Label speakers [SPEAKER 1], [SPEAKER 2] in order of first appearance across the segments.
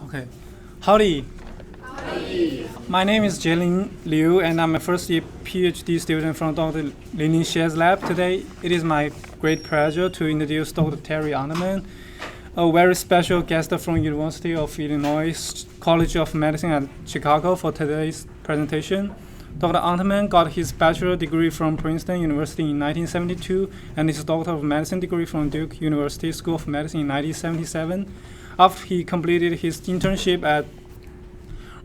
[SPEAKER 1] Okay. Howdy.
[SPEAKER 2] Howdy.
[SPEAKER 1] My name is Jalen Liu, and I'm a first-year PhD student from Dr. Lin Xie's lab. Today, it is my great pleasure to introduce Dr. Terry Unterman, a very special guest from University of Illinois College of Medicine at Chicago for today's presentation. Dr. Unterman got his bachelor degree from Princeton University in 1972 and his Doctor of Medicine degree from Duke University School of Medicine in 1977. After he completed his internship at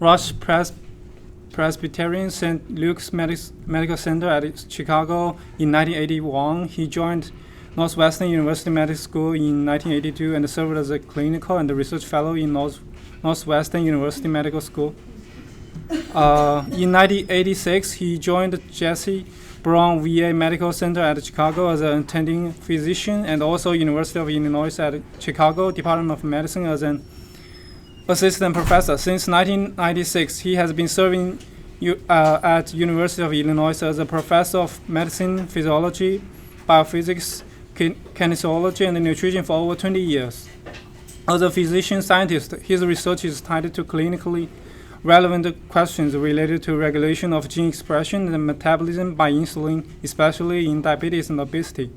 [SPEAKER 1] Rush Presbyterian St. Luke's Medical Center at Chicago in 1981, he joined Northwestern University Medical School in 1982 and served as a clinical and research fellow in Northwestern University Medical School. In 1986, he joined Jesse Brown VA Medical Center at Chicago as an attending physician and also University of Illinois at Chicago Department of Medicine as an assistant professor. Since 1996, he has been serving at University of Illinois as a professor of medicine, physiology, biophysics, kinesiology, and nutrition for over 20 years. As a physician-scientist, his research is tied to clinically relevant questions related to regulation of gene expression and metabolism by insulin, especially in diabetes and obesity.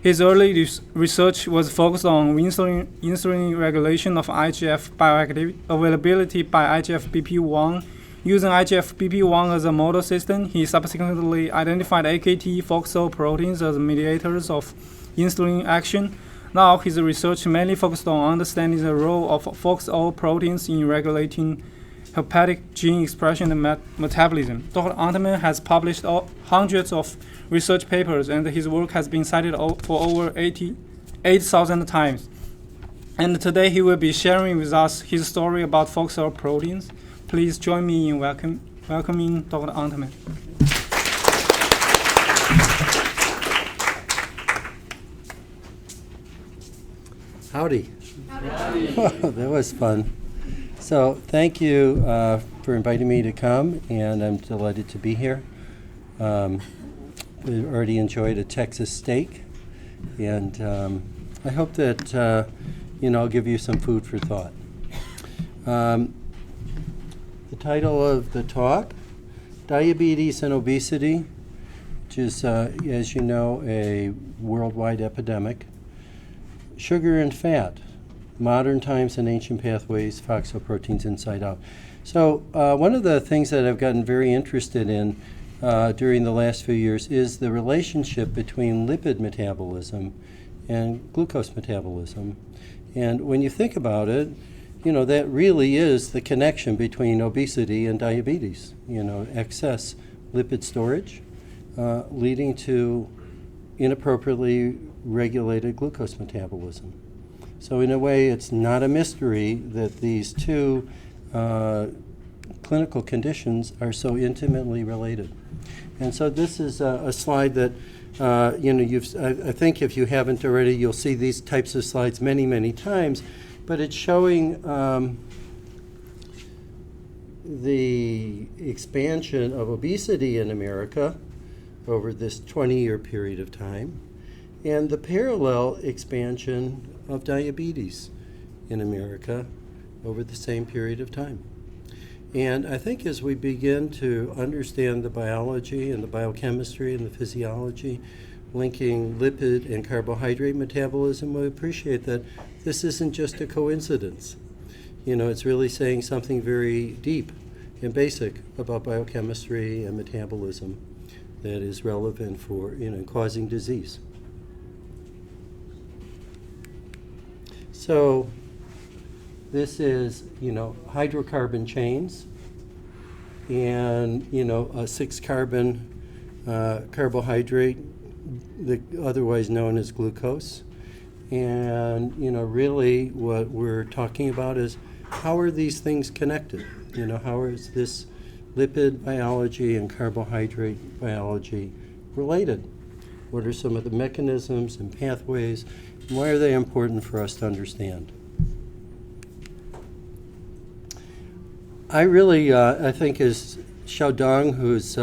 [SPEAKER 1] His early research was focused on insulin regulation of IGF bioactive availability by IGF-BP1. Using IGF-BP1 as a model system, he subsequently identified AKT FoxO proteins as mediators of insulin action. Now, his research mainly focused on understanding the role of FoxO proteins in regulating hepatic gene expression and metabolism. Dr. Unterman has published hundreds of research papers, and his work has been cited for over 8,000 times. And today he will be sharing with us his story about FoxO proteins. Please join me in welcoming Dr. Unterman.
[SPEAKER 2] Howdy. Howdy. That was fun. So thank you for inviting me to come, and I'm delighted to be here. We already enjoyed a Texas steak, and I hope that I'll give you some food for thought. The title of the talk, Diabetes and Obesity, which is, as you know, a worldwide epidemic. Sugar and fat, modern times and ancient pathways, FoxO proteins inside out. So one of the things that I've gotten very interested in during the last few years is the relationship between lipid metabolism and glucose metabolism. And when you think about it, that really is the connection between obesity and diabetes. Excess lipid storage leading to inappropriately regulated glucose metabolism. So in a way, it's not a mystery that these two clinical conditions are so intimately related. And so this is a slide that, I think if you haven't already, you'll see these types of slides many, many times. But it's showing the expansion of obesity in America over this 20-year period of time, and the parallel expansion of diabetes in America over the same period of time. And I think as we begin to understand the biology and the biochemistry and the physiology linking lipid and carbohydrate metabolism, we appreciate that this isn't just a coincidence. It's really saying something very deep and basic about biochemistry and metabolism that is relevant for causing disease. So this is, hydrocarbon chains and, a 6-carbon carbohydrate, otherwise known as glucose. And, really what we're talking about is how are these things connected? How is this lipid biology and carbohydrate biology related? What are some of the mechanisms and pathways? And why are they important for us to understand? I really, I think, is Shaodong, who's,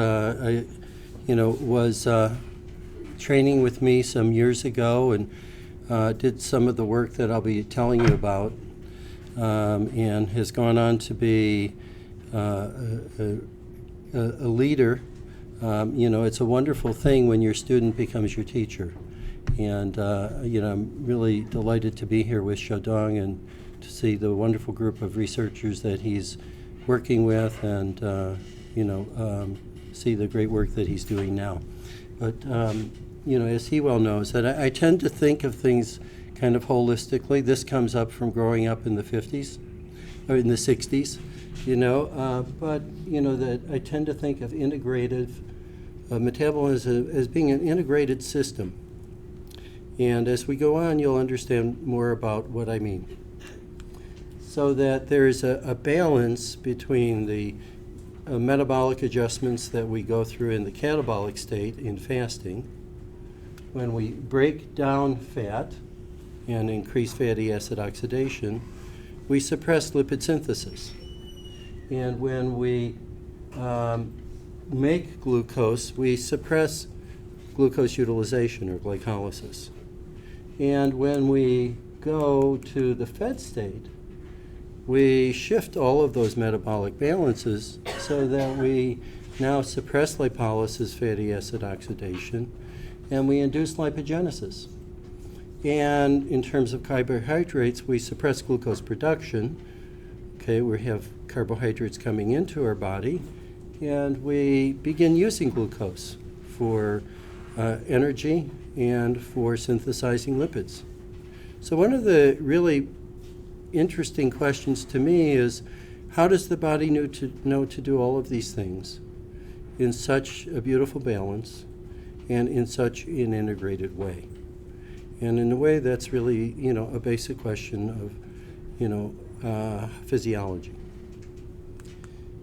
[SPEAKER 2] was training with me some years ago and did some of the work that I'll be telling you about. and has gone on to be a leader. It's a wonderful thing when your student becomes your teacher. And, I'm really delighted to be here with Shaodong and to see the wonderful group of researchers that he's working with and, see the great work that he's doing now. But, as he well knows, that I tend to think of things kind of holistically. This comes up from growing up in the 50s, or in the 60s, but, that I tend to think of integrative metabolism as being an integrated system. And as we go on, you'll understand more about what I mean. So that there is a balance between the metabolic adjustments that we go through in the catabolic state in fasting. When we break down fat and increase fatty acid oxidation, we suppress lipid synthesis. And when we make glucose, we suppress glucose utilization or glycolysis. And when we go to the fed state, we shift all of those metabolic balances so that we now suppress lipolysis, fatty acid oxidation, and we induce lipogenesis. And in terms of carbohydrates, we suppress glucose production. Okay, we have carbohydrates coming into our body, and we begin using glucose for energy and for synthesizing lipids. So one of the really interesting questions to me is, how does the body know to do all of these things in such a beautiful balance and in such an integrated way? And in a way that's really, a basic question of, physiology.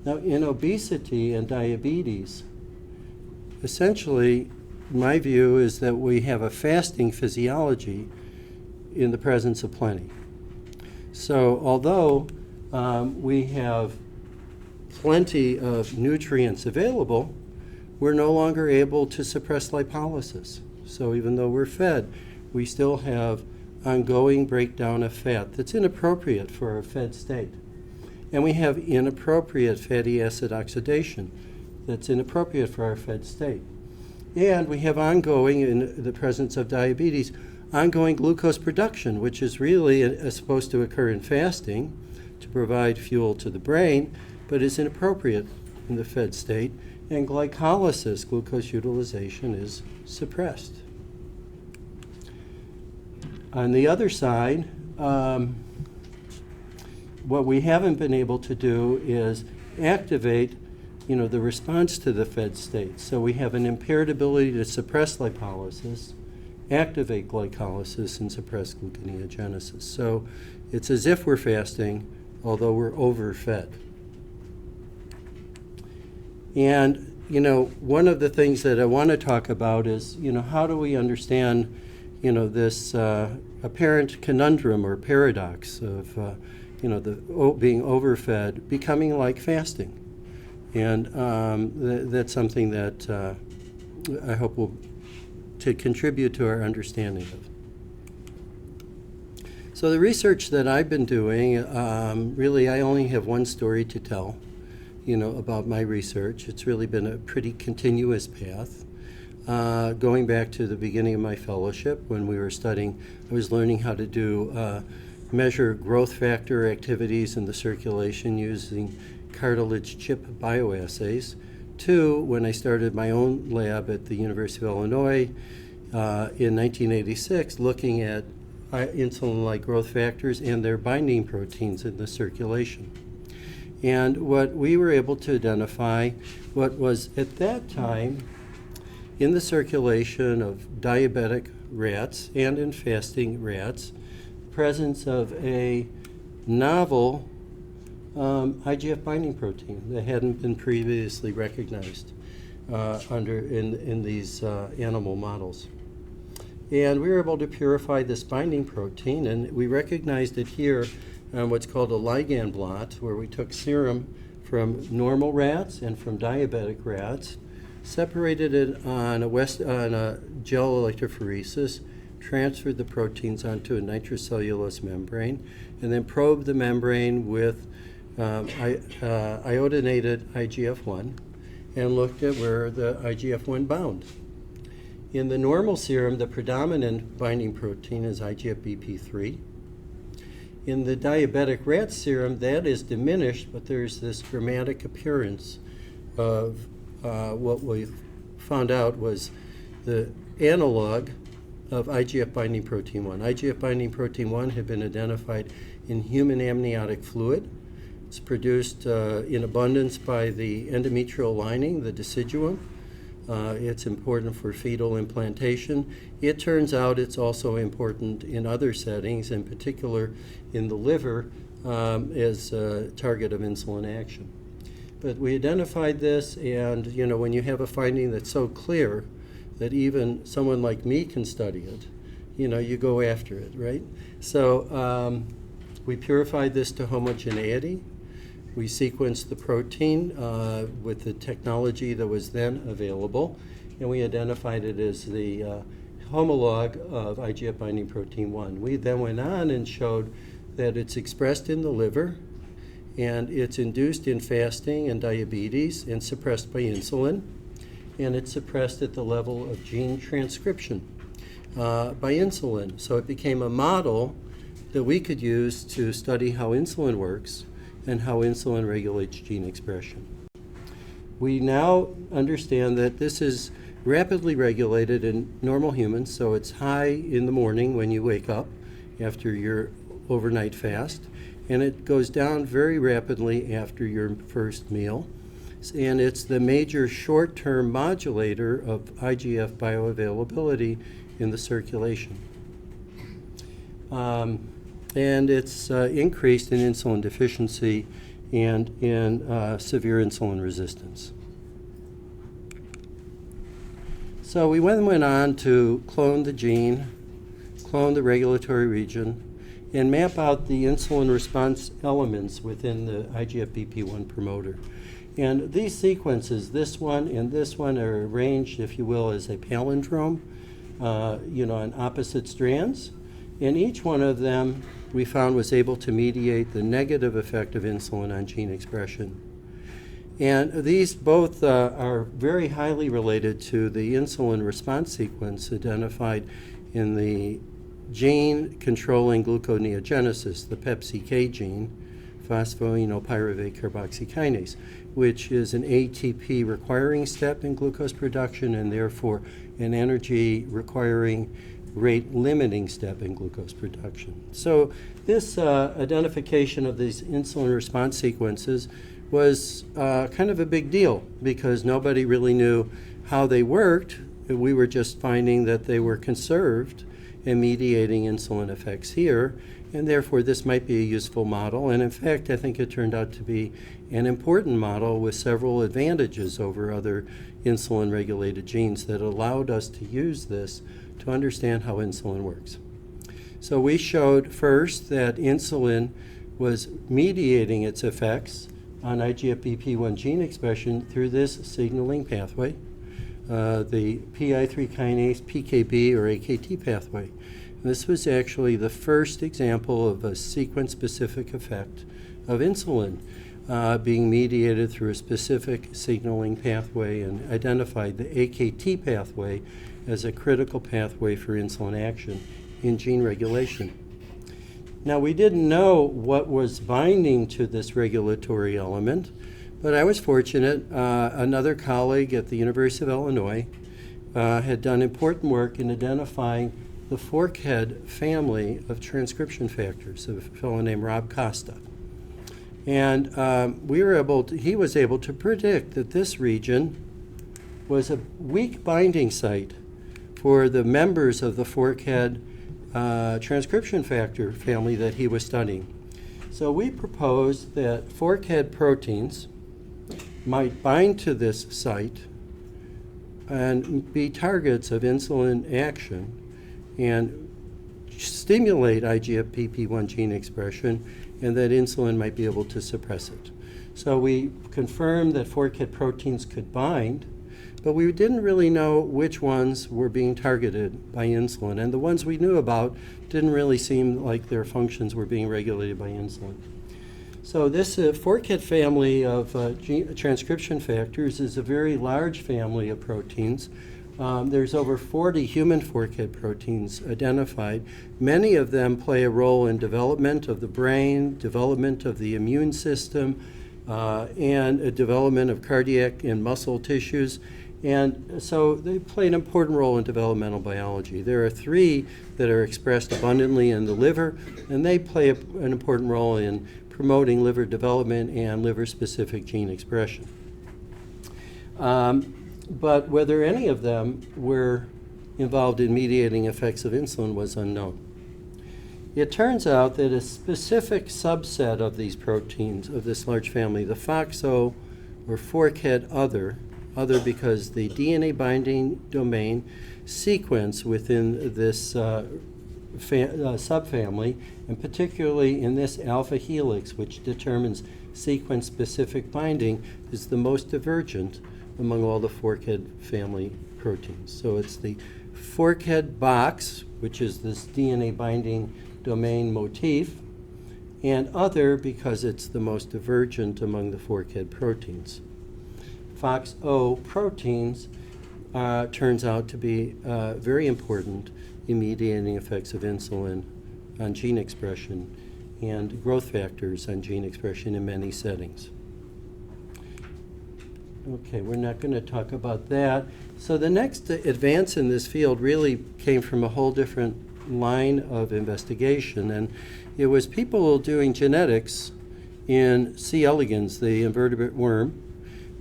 [SPEAKER 2] Now, in obesity and diabetes, essentially, my view is that we have a fasting physiology in the presence of plenty. So although we have plenty of nutrients available, we're no longer able to suppress lipolysis. So even though we're fed, we still have ongoing breakdown of fat that's inappropriate for our fed state. And we have inappropriate fatty acid oxidation that's inappropriate for our fed state. And we have ongoing, in the presence of diabetes, ongoing glucose production, which is really supposed to occur in fasting to provide fuel to the brain, but is inappropriate in the fed state. And glycolysis, glucose utilization, is suppressed. On the other side, what we haven't been able to do is activate the response to the fed state. So we have an impaired ability to suppress lipolysis, activate glycolysis, and suppress gluconeogenesis. So it's as if we're fasting, although we're overfed. And, one of the things that I want to talk about is, how do we understand, this apparent conundrum or paradox of, being overfed becoming like fasting. And that's something that I hope will to contribute to our understanding of. So the research that I've been doing, really I only have one story to tell, about my research. It's really been a pretty continuous path. Going back to the beginning of my fellowship when we were studying, I was learning how to do measure growth factor activities in the circulation using cartilage chip bioassays, to when I started my own lab at the University of Illinois in 1986, looking at insulin-like growth factors and their binding proteins in the circulation. And what we were able to identify, what was at that time in the circulation of diabetic rats and in fasting rats, presence of a novel IGF binding protein that hadn't been previously recognized in these animal models. And we were able to purify this binding protein, and we recognized it here on what's called a ligand blot, where we took serum from normal rats and from diabetic rats, separated it on a gel electrophoresis, transferred the proteins onto a nitrocellulose membrane, and then probed the membrane with iodinated IGF-1 and looked at where the IGF-1 bound. In the normal serum, the predominant binding protein is IGF-BP3. In the diabetic rat serum, that is diminished, but there's this dramatic appearance of what we found out was the analog of IGF Binding Protein-1. IGF Binding Protein-1 had been identified in human amniotic fluid. It's produced in abundance by the endometrial lining, the deciduum. It's important for fetal implantation. It turns out it's also important in other settings, in particular in the liver as a target of insulin action. But we identified this, and when you have a finding that's so clear that even someone like me can study it, you go after it, right? So we purified this to homogeneity. We sequenced the protein with the technology that was then available, and we identified it as the homolog of IGF Binding Protein-1. We then went on and showed that it's expressed in the liver, and it's induced in fasting and diabetes and suppressed by insulin, and it's suppressed at the level of gene transcription by insulin. So it became a model that we could use to study how insulin works and how insulin regulates gene expression. We now understand that this is rapidly regulated in normal humans, so it's high in the morning when you wake up after your overnight fast, and it goes down very rapidly after your first meal. And it's the major short-term modulator of IGF bioavailability in the circulation. And it's increased in insulin deficiency and in severe insulin resistance. So we went on to clone the gene, clone the regulatory region, and map out the insulin response elements within the IGF-BP1 promoter. And these sequences, this one and this one, are arranged, if you will, as a palindrome, on opposite strands. And each one of them we found was able to mediate the negative effect of insulin on gene expression. And these both are very highly related to the insulin response sequence identified in the gene controlling gluconeogenesis, the PepCK gene, phosphoenolpyruvate carboxykinase, which is an ATP requiring step in glucose production and therefore an energy requiring rate limiting step in glucose production. So this identification of these insulin response sequences was kind of a big deal because nobody really knew how they worked. We were just finding that they were conserved and mediating insulin effects here, and therefore this might be a useful model. And in fact, I think it turned out to be an important model with several advantages over other insulin-regulated genes that allowed us to use this to understand how insulin works. So we showed first that insulin was mediating its effects on IGF-BP1 gene expression through this signaling pathway, the PI3 kinase PKB or AKT pathway. And this was actually the first example of a sequence-specific effect of insulin being mediated through a specific signaling pathway, and identified the AKT pathway as a critical pathway for insulin action in gene regulation. Now, we didn't know what was binding to this regulatory element, but I was fortunate. Another colleague at the University of Illinois had done important work in identifying the Forkhead family of transcription factors, a fellow named Rob Costa. And he was able to predict that this region was a weak binding site for the members of the Forkhead transcription factor family that he was studying. So we proposed that Forkhead proteins might bind to this site and be targets of insulin action and stimulate IGF-BP1 gene expression, and that insulin might be able to suppress it. So we confirmed that Forkhead proteins could bind, but we didn't really know which ones were being targeted by insulin. And the ones we knew about didn't really seem like their functions were being regulated by insulin. So this Forkhead family of transcription factors is a very large family of proteins. There's over 40 human Forkhead proteins identified. Many of them play a role in development of the brain, development of the immune system, and a development of cardiac and muscle tissues. And so they play an important role in developmental biology. There are 3 that are expressed abundantly in the liver, and they play an important role in promoting liver development and liver-specific gene expression. But whether any of them were involved in mediating effects of insulin was unknown. It turns out that a specific subset of these proteins of this large family, the FoxO or Forkhead other because the DNA binding domain sequence within this subfamily, and particularly in this alpha helix, which determines sequence-specific binding, is the most divergent among all the Forkhead family proteins. So it's the Forkhead box, which is this DNA binding domain motif, and other because it's the most divergent among the Forkhead proteins. FoxO proteins turns out to be very important in mediating effects of insulin on gene expression and growth factors on gene expression in many settings. Okay, we're not going to talk about that. So the next advance in this field really came from a whole different line of investigation, and it was people doing genetics in C. elegans, the invertebrate worm,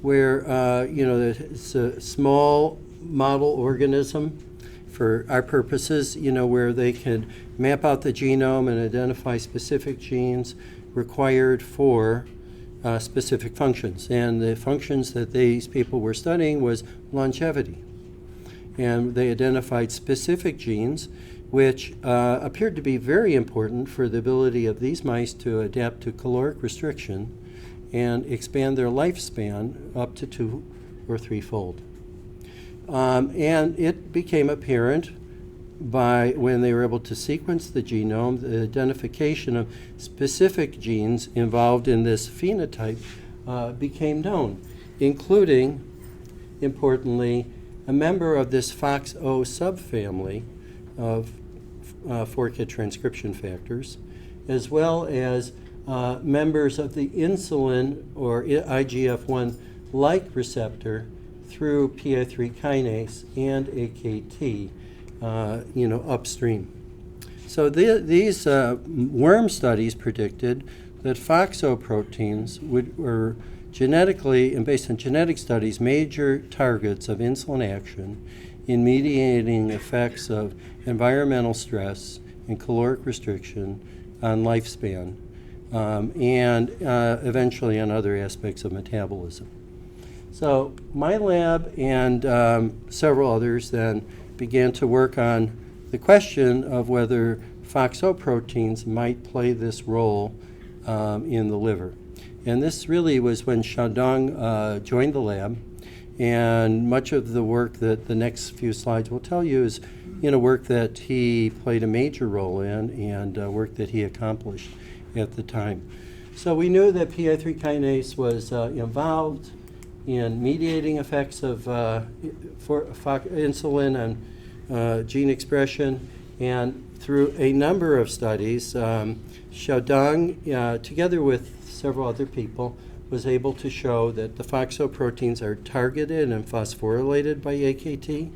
[SPEAKER 2] where it's a small model organism for our purposes, where they can map out the genome and identify specific genes required for specific functions. And the functions that these people were studying was longevity. And they identified specific genes which appeared to be very important for the ability of these mice to adapt to caloric restriction and expand their lifespan up to 2 or 3-fold. And it became apparent by when they were able to sequence the genome, the identification of specific genes involved in this phenotype became known, including, importantly, a member of this FoxO subfamily of Forkhead transcription factors, as well as members of the insulin or IGF-1 like receptor through PI3 kinase and AKT, upstream. So these worm studies predicted that FoxO proteins were genetically, and based on genetic studies, major targets of insulin action in mediating effects of environmental stress and caloric restriction on lifespan, and eventually on other aspects of metabolism. So my lab and several others then began to work on the question of whether FoxO proteins might play this role in the liver. And this really was when Shaodong joined the lab, and much of the work that the next few slides will tell you is work that he played a major role in and work that he accomplished at the time. So we knew that PI3 kinase was involved in mediating effects of insulin and gene expression, and through a number of studies, Shaodong, together with several other people, was able to show that the FoxO proteins are targeted and phosphorylated by AKT,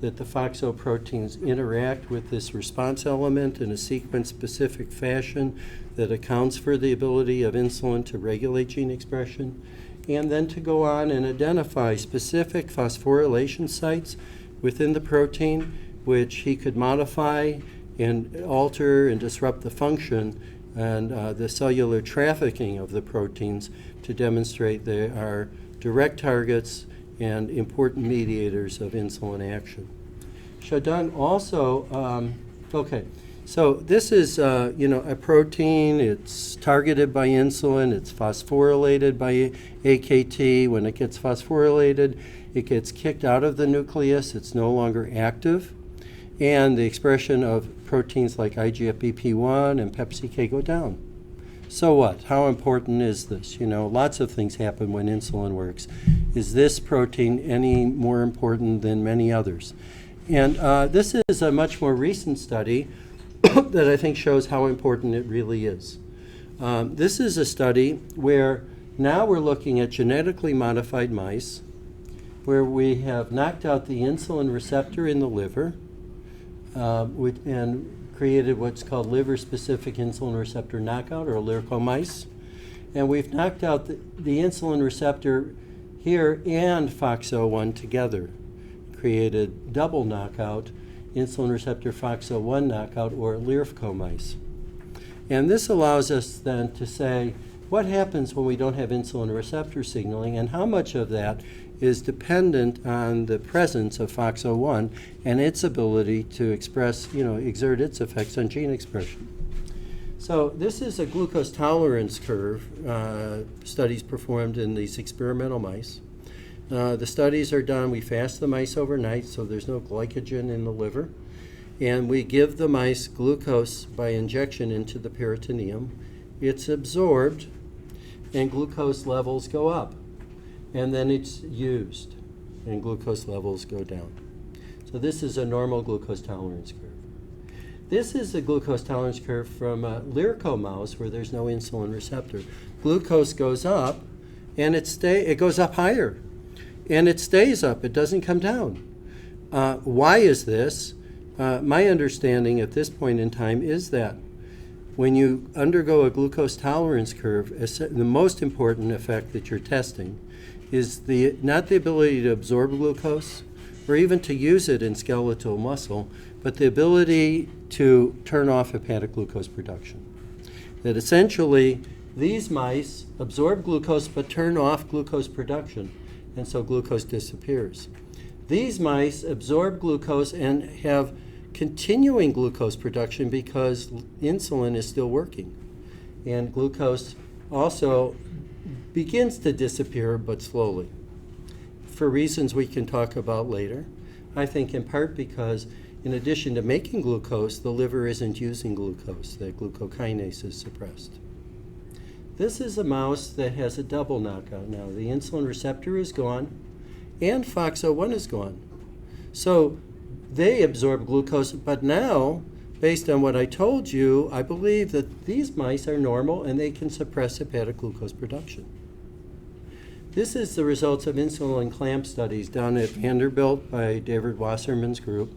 [SPEAKER 2] that the FoxO proteins interact with this response element in a sequence-specific fashion that accounts for the ability of insulin to regulate gene expression, and then to go on and identify specific phosphorylation sites within the protein which he could modify and alter and disrupt the function and the cellular trafficking of the proteins to demonstrate they are direct targets and important mediators of insulin action. Shaodong also, So this is, a protein. It's targeted by insulin. It's phosphorylated by AKT. When it gets phosphorylated, it gets kicked out of the nucleus. It's no longer active. And the expression of proteins like IGF-BP1 and PepCK go down. So what? How important is this? Lots of things happen when insulin works. Is this protein any more important than many others? And this is a much more recent study that I think shows how important it really is. This is a study where now we're looking at genetically modified mice, where we have knocked out the insulin receptor in the liver and created what's called liver-specific insulin receptor knockout, or LIRKO mice. And we've knocked out the insulin receptor here and FoxO1 together, created double knockout, insulin receptor FoxO1 knockout, or LIRFKO mice. And this allows us then to say, what happens when we don't have insulin receptor signaling, and how much of that is dependent on the presence of FoxO1 and its ability to exert its effects on gene expression. So this is a glucose tolerance curve, studies performed in these experimental mice. The studies are done, we fast the mice overnight so there's no glycogen in the liver, and we give the mice glucose by injection into the peritoneum. It's absorbed and glucose levels go up, and then it's used and glucose levels go down. So this is a normal glucose tolerance curve. This is a glucose tolerance curve from a LIRKO mouse where there's no insulin receptor. Glucose goes up and it goes up higher. And it stays up, it doesn't come down. Why is this? My understanding at this point in time is that when you undergo a glucose tolerance curve, the most important effect that you're testing is not the ability to absorb glucose or even to use it in skeletal muscle, but the ability to turn off hepatic glucose production. That essentially these mice absorb glucose but turn off glucose production, and so glucose disappears. These mice absorb glucose and have continuing glucose production because insulin is still working. And glucose also begins to disappear, but slowly, for reasons we can talk about later. I think in part because in addition to making glucose, the liver isn't using glucose, that glucokinase is suppressed. This is a mouse that has a double knockout now. The insulin receptor is gone and FoxO1 is gone. So they absorb glucose, but now, based on what I told you, I believe that these mice are normal and they can suppress hepatic glucose production. This is the results of insulin clamp studies done at Vanderbilt by David Wasserman's group,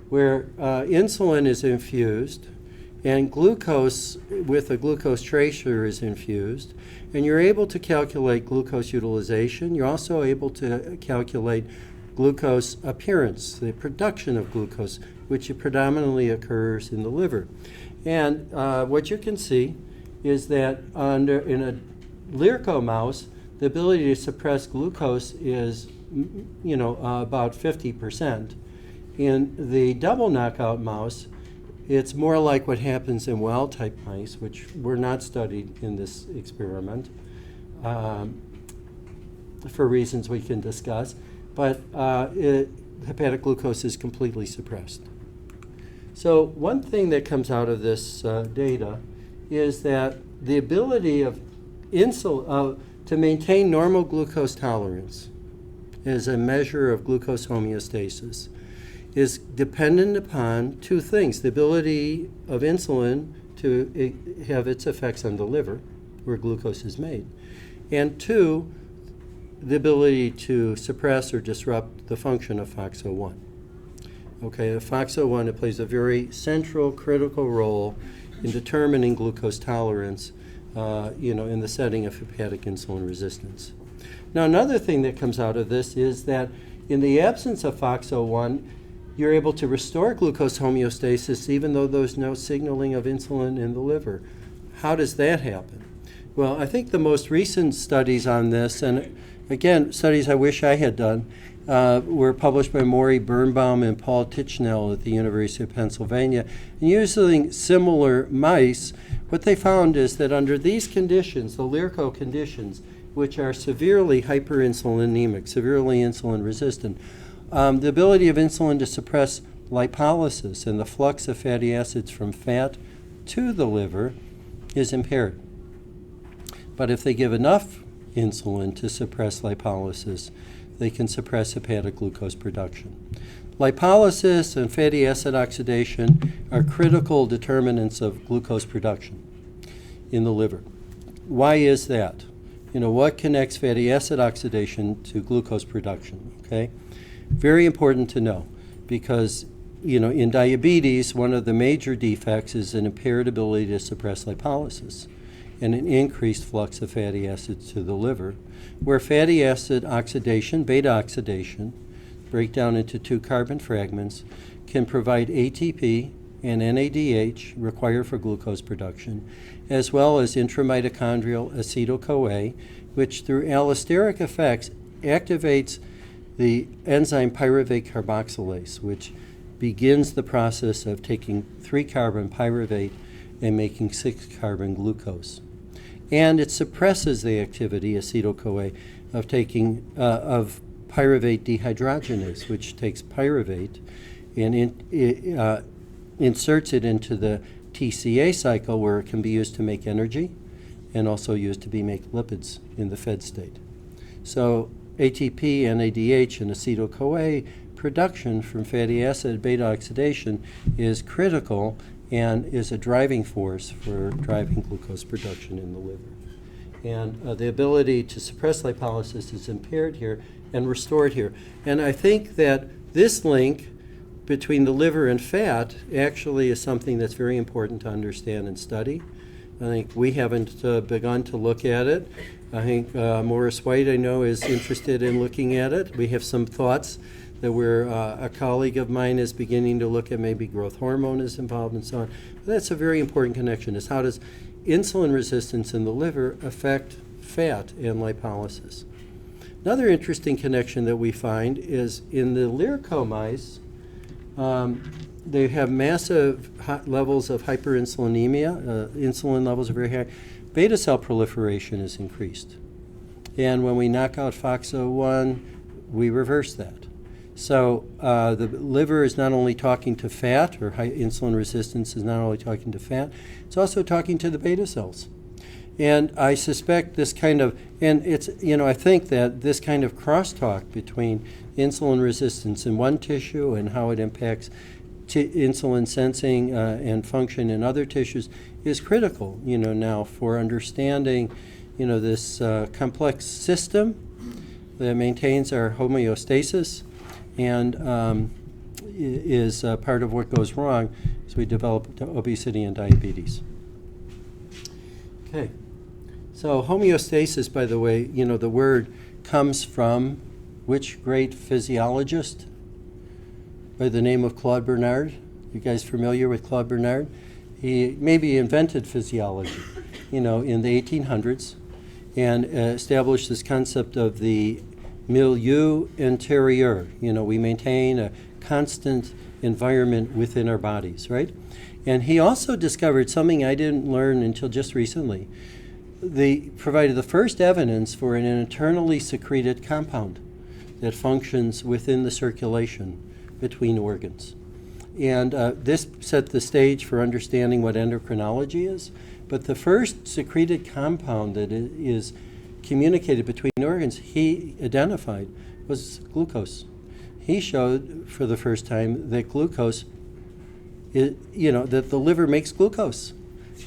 [SPEAKER 2] where insulin is infused and glucose with a glucose tracer is infused, and you're able to calculate glucose utilization. You're also able to calculate glucose appearance, the production of glucose, which predominantly occurs in the liver. And what you can see is that in a LIRKO mouse, the ability to suppress glucose is about 50%. In the double knockout mouse, it's more like what happens in wild-type mice, which were not studied in this experiment for reasons we can discuss, but hepatic glucose is completely suppressed. So one thing that comes out of this data is that the ability of insulin to maintain normal glucose tolerance as a measure of glucose homeostasis is dependent upon two things: the ability of insulin to have its effects on the liver, where glucose is made, and two, the ability to suppress or disrupt the function of FoxO1. Okay, the FoxO1, it plays a very central, critical role in determining glucose tolerance, in the setting of hepatic insulin resistance. Now, another thing that comes out of this is that in the absence of FoxO1, you're able to restore glucose homeostasis even though there's no signaling of insulin in the liver. How does that happen? Well, I think the most recent studies on this, and again, studies I wish I had done, were published by Maury Birnbaum and Paul Tichnell at the University of Pennsylvania. And using similar mice, what they found is that under these conditions, the LIRKO conditions, which are severely hyperinsulinemic, severely insulin resistant, the ability of insulin to suppress lipolysis and the flux of fatty acids from fat to the liver is impaired. But if they give enough insulin to suppress lipolysis, they can suppress hepatic glucose production. Lipolysis and fatty acid oxidation are critical determinants of glucose production in the liver. Why is that? What connects fatty acid oxidation to glucose production? Okay, very important to know, because in diabetes, one of the major defects is an impaired ability to suppress lipolysis and an increased flux of fatty acids to the liver, where fatty acid oxidation, beta oxidation, break down into 2 carbon fragments, can provide ATP and NADH required for glucose production, as well as intramitochondrial acetyl-CoA, which through allosteric effects activates the enzyme pyruvate carboxylase, which begins the process of taking 3-carbon pyruvate and making 6-carbon glucose. And it suppresses the activity, acetyl-CoA, of taking of pyruvate dehydrogenase, which takes pyruvate and inserts it into the TCA cycle, where it can be used to make energy and also used to make lipids in the fed state. So ATP, NADH, and acetyl-CoA production from fatty acid beta oxidation is critical and is a driving force for driving glucose production in the liver. And the ability to suppress lipolysis is impaired here and restored here. And I think that this link between the liver and fat actually is something that's very important to understand and study. I think we haven't begun to look at it. I think Morris White, I know, is interested in looking at it. We have some thoughts that a colleague of mine is beginning to look at, maybe growth hormone is involved and so on. But that's a very important connection, is how does insulin resistance in the liver affect fat and lipolysis? Another interesting connection that we find is in the LIRKO mice, they have massive levels of hyperinsulinemia. Insulin levels are very high. Beta cell proliferation is increased. And when we knock out FoxO1, we reverse that. So the liver is not only talking to fat, or high insulin resistance is not only talking to fat, it's also talking to the beta cells. And I suspect this kind of, and it's, I think that this kind of crosstalk between insulin resistance in one tissue and how it impacts insulin sensing and function in other tissues is critical, now for understanding, this complex system that maintains our homeostasis and is part of what goes wrong as we develop obesity and diabetes. Okay, so homeostasis, by the way, the word comes from which great physiologist? By the name of Claude Bernard. You guys familiar with Claude Bernard? He maybe invented physiology, in the 1800s, and established this concept of the milieu intérieur. We maintain a constant environment within our bodies, right? And he also discovered something I didn't learn until just recently. They provided the first evidence for an internally secreted compound that functions within the circulation between organs. And this set the stage for understanding what endocrinology is. But the first secreted compound that is communicated between organs he identified was glucose. He showed for the first time that glucose, that the liver makes glucose,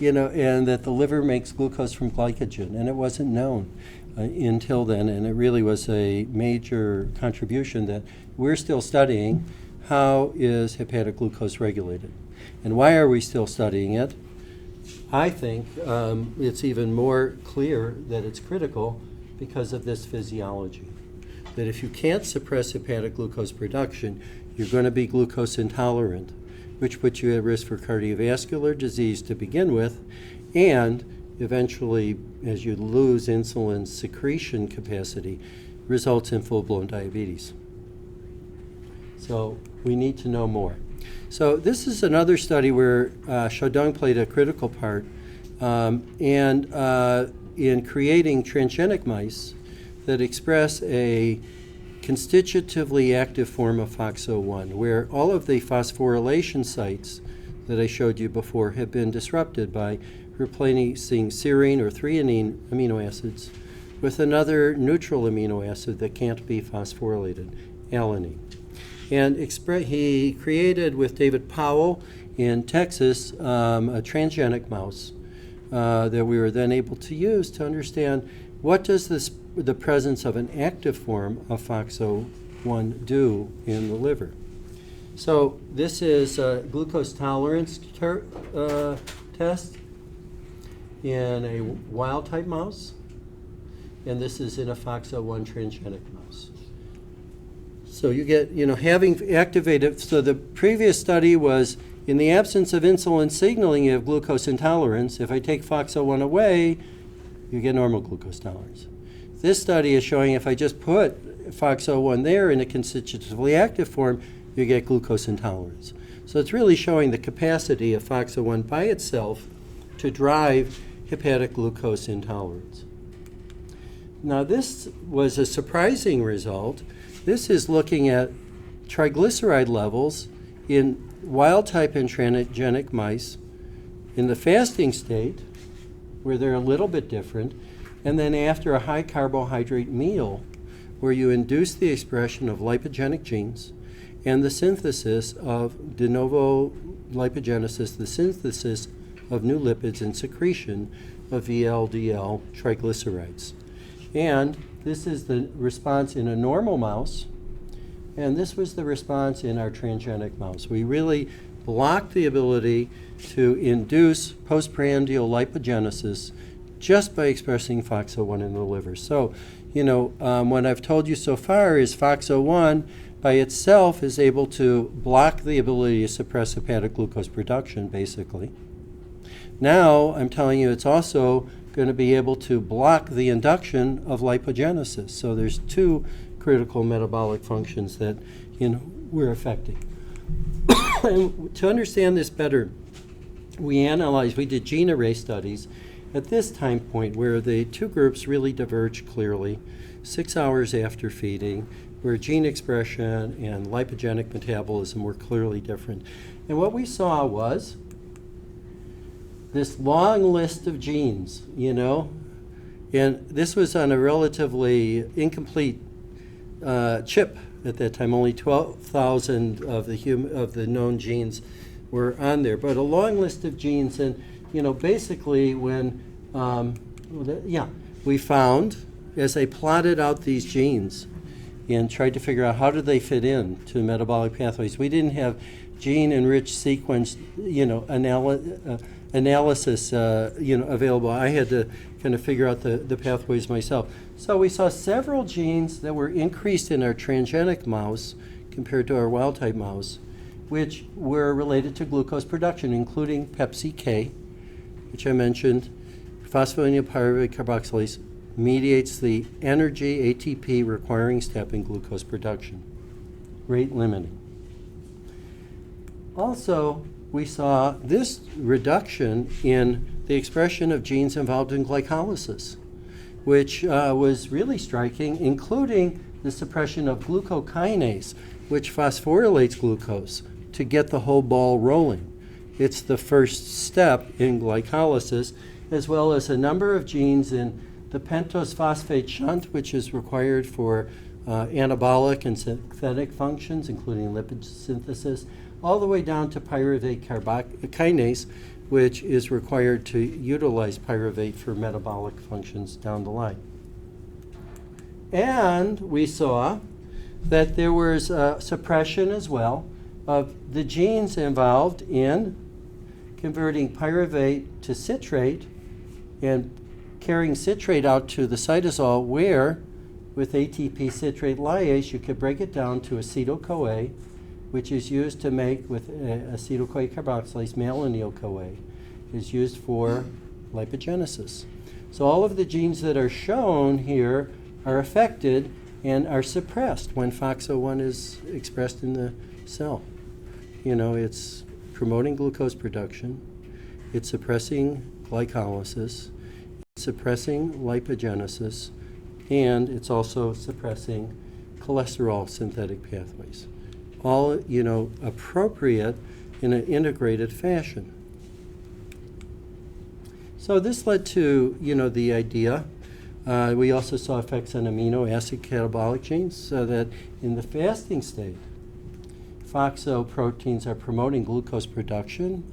[SPEAKER 2] and that the liver makes glucose from glycogen. And it wasn't known until then, and it really was a major contribution that we're still studying. How is hepatic glucose regulated? And why are we still studying it? I think it's even more clear that it's critical because of this physiology. That if you can't suppress hepatic glucose production, you're going to be glucose intolerant, which puts you at risk for cardiovascular disease to begin with, and eventually, as you lose insulin secretion capacity, results in full-blown diabetes. So we need to know more. So this is another study where Shaodong played a critical part in creating transgenic mice that express a constitutively active form of FoxO1, where all of the phosphorylation sites that I showed you before have been disrupted by replacing serine or threonine amino acids with another neutral amino acid that can't be phosphorylated, alanine. And he created, with David Powell in Texas, a transgenic mouse that we were then able to use to understand what does the presence of an active form of FoxO1 do in the liver. So this is a glucose tolerance test in a wild-type mouse, and this is in a FoxO1 transgenic mouse. So you get, having activated, so the previous study was in the absence of insulin signaling, you have glucose intolerance. If I take FoxO1 away, you get normal glucose tolerance. This study is showing if I just put FoxO1 there in a constitutively active form, you get glucose intolerance. So it's really showing the capacity of FoxO1 by itself to drive hepatic glucose intolerance. Now this was a surprising result. This is looking at triglyceride levels in wild-type and transgenic mice in the fasting state, where they're a little bit different, and then after a high carbohydrate meal, where you induce the expression of lipogenic genes and the synthesis of de novo lipogenesis, the synthesis of new lipids and secretion of VLDL triglycerides. And this is the response in a normal mouse, and this was the response in our transgenic mouse. We really blocked the ability to induce postprandial lipogenesis just by expressing FoxO1 in the liver. So, what I've told you so far is FoxO1 by itself is able to block the ability to suppress hepatic glucose production, basically. Now, I'm telling you it's also going to be able to block the induction of lipogenesis. So there's two critical metabolic functions that we're affecting. And to understand this better, we did gene array studies at this time point where the two groups really diverged clearly, 6 hours after feeding, where gene expression and lipogenic metabolism were clearly different. And what we saw was this long list of genes, and this was on a relatively incomplete chip at that time. Only 12,000 of the known genes were on there, but a long list of genes. And basically when we found, as I plotted out these genes and tried to figure out how did they fit in to metabolic pathways, we didn't have gene-enriched sequence analysis available. I had to kind of figure out the pathways myself. So we saw several genes that were increased in our transgenic mouse compared to our wild-type mouse, which were related to glucose production, including PepC-K, which I mentioned. Phosphorylated pyruvate carboxylase mediates the energy ATP requiring step in glucose production, rate limiting. Also, we saw this reduction in the expression of genes involved in glycolysis, which was really striking, including the suppression of glucokinase, which phosphorylates glucose to get the whole ball rolling. It's the first step in glycolysis, as well as a number of genes in the pentose phosphate shunt, which is required for anabolic and synthetic functions, including lipid synthesis, all the way down to pyruvate kinase, which is required to utilize pyruvate for metabolic functions down the line. And we saw that there was suppression as well of the genes involved in converting pyruvate to citrate and carrying citrate out to the cytosol, where with ATP citrate lyase you could break it down to acetyl-CoA, which is used to make with acetyl-CoA carboxylase, malonyl-CoA, is used for lipogenesis. So all of the genes that are shown here are affected and are suppressed when FoxO1 is expressed in the cell. You know, it's promoting glucose production, it's suppressing glycolysis, it's suppressing lipogenesis, and it's also suppressing cholesterol synthetic pathways. All, you know, appropriate in an integrated fashion. So this led to, you know, the idea. We also saw effects on amino acid catabolic genes, so that in the fasting state, FoxO proteins are promoting glucose production,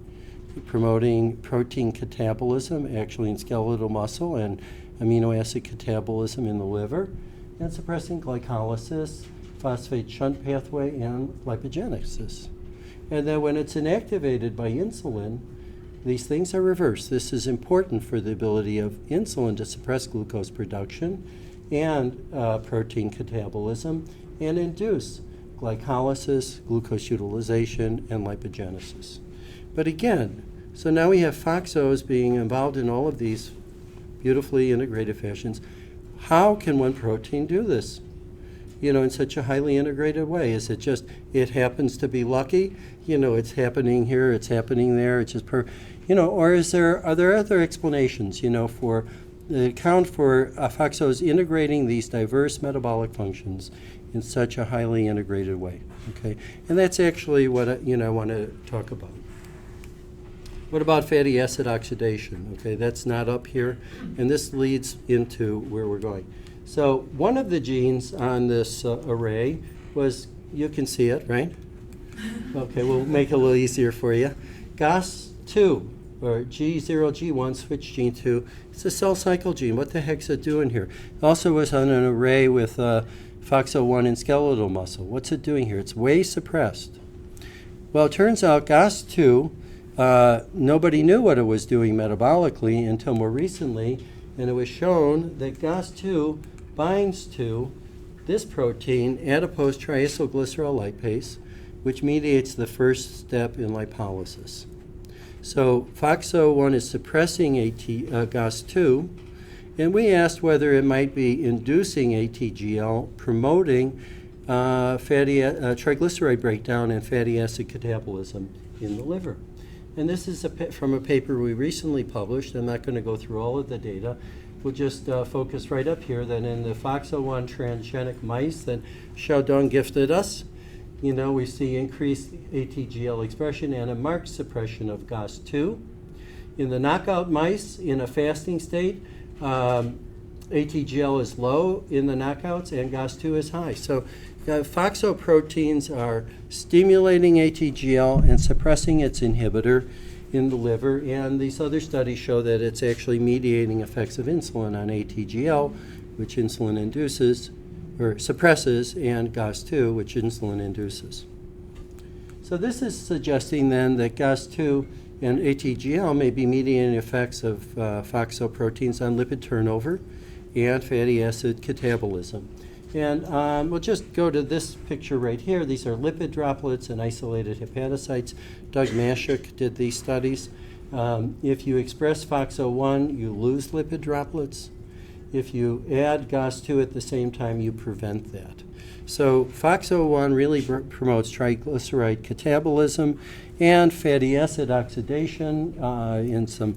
[SPEAKER 2] promoting protein catabolism, actually in skeletal muscle, and amino acid catabolism in the liver, and suppressing glycolysis, phosphate shunt pathway, and lipogenesis. And then when it's inactivated by insulin, these things are reversed. This is important for the ability of insulin to suppress glucose production and protein catabolism and induce glycolysis, glucose utilization, and lipogenesis. But again, so now we have FoxOs being involved in all of these beautifully integrated fashions. How can one protein do this, you know, in such a highly integrated way? Is it just, it happens to be lucky? You know, it's happening here, it's happening there, it's just you know, or are there other explanations, you know, for the account for FoxOs integrating these diverse metabolic functions in such a highly integrated way, okay? And that's actually what I want to talk about. What about fatty acid oxidation? Okay, that's not up here, and this leads into where we're going. So one of the genes on this array was, you can see it, right? Okay, we'll make it a little easier for you. GOS2, or G0G1 switch gene 2. It's a cell cycle gene. What the heck's it doing here? It also was on an array with FoxO1 in skeletal muscle. What's it doing here? It's way suppressed. Well, it turns out GOS2, nobody knew what it was doing metabolically until more recently, and it was shown that GOS2 binds to this protein, adipose triacylglycerol lipase, which mediates the first step in lipolysis. So FoxO1 is suppressing GOS2, and we asked whether it might be inducing ATGL, promoting triglyceride breakdown and fatty acid catabolism in the liver. And this is from a paper we recently published. I'm not going to go through all of the data. We'll just focus right up here that in the FoxO1 transgenic mice that Shaodong gifted us, you know, we see increased ATGL expression and a marked suppression of GOS2. In the knockout mice in a fasting state, ATGL is low in the knockouts and GOS2 is high. So FoxO proteins are stimulating ATGL and suppressing its inhibitor in the liver, and these other studies show that it's actually mediating effects of insulin on ATGL, which insulin induces or suppresses, and GOS2, which insulin induces. So this is suggesting then that GOS2 and ATGL may be mediating effects of FoxO proteins on lipid turnover and fatty acid catabolism. And we'll just go to this picture right here. These are lipid droplets and isolated hepatocytes. Doug Mashuk did these studies. If you express FoxO1, you lose lipid droplets. If you add GOS2 at the same time, you prevent that. So FoxO1 really promotes triglyceride catabolism and fatty acid oxidation in some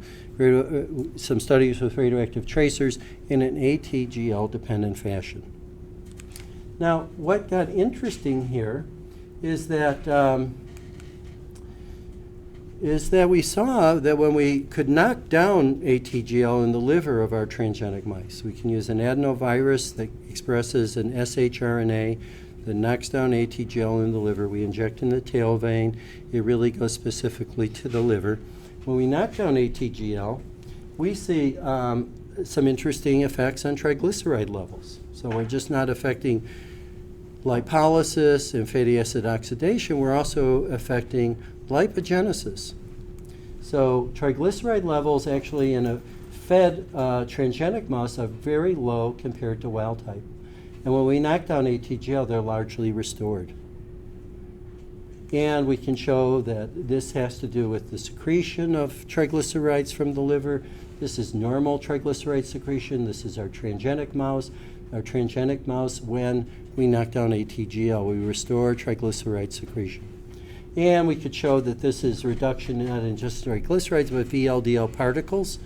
[SPEAKER 2] studies with radioactive tracers in an ATGL-dependent fashion. Now, what got interesting here is that we saw that when we could knock down ATGL in the liver of our transgenic mice, we can use an adenovirus that expresses an shRNA that knocks down ATGL in the liver. We inject in the tail vein. It really goes specifically to the liver. When we knock down ATGL, we see some interesting effects on triglyceride levels. So we're just not affecting lipolysis and fatty acid oxidation, we're also affecting lipogenesis. So triglyceride levels actually in a fed transgenic mouse are very low compared to wild type. And when we knock down ATGL, they're largely restored. And we can show that this has to do with the secretion of triglycerides from the liver, This is normal triglyceride secretion. This is our transgenic mouse. Our transgenic mouse, when we knock down ATGL, we restore triglyceride secretion. And we could show that this is reduction not in just triglycerides, but VLDL particles.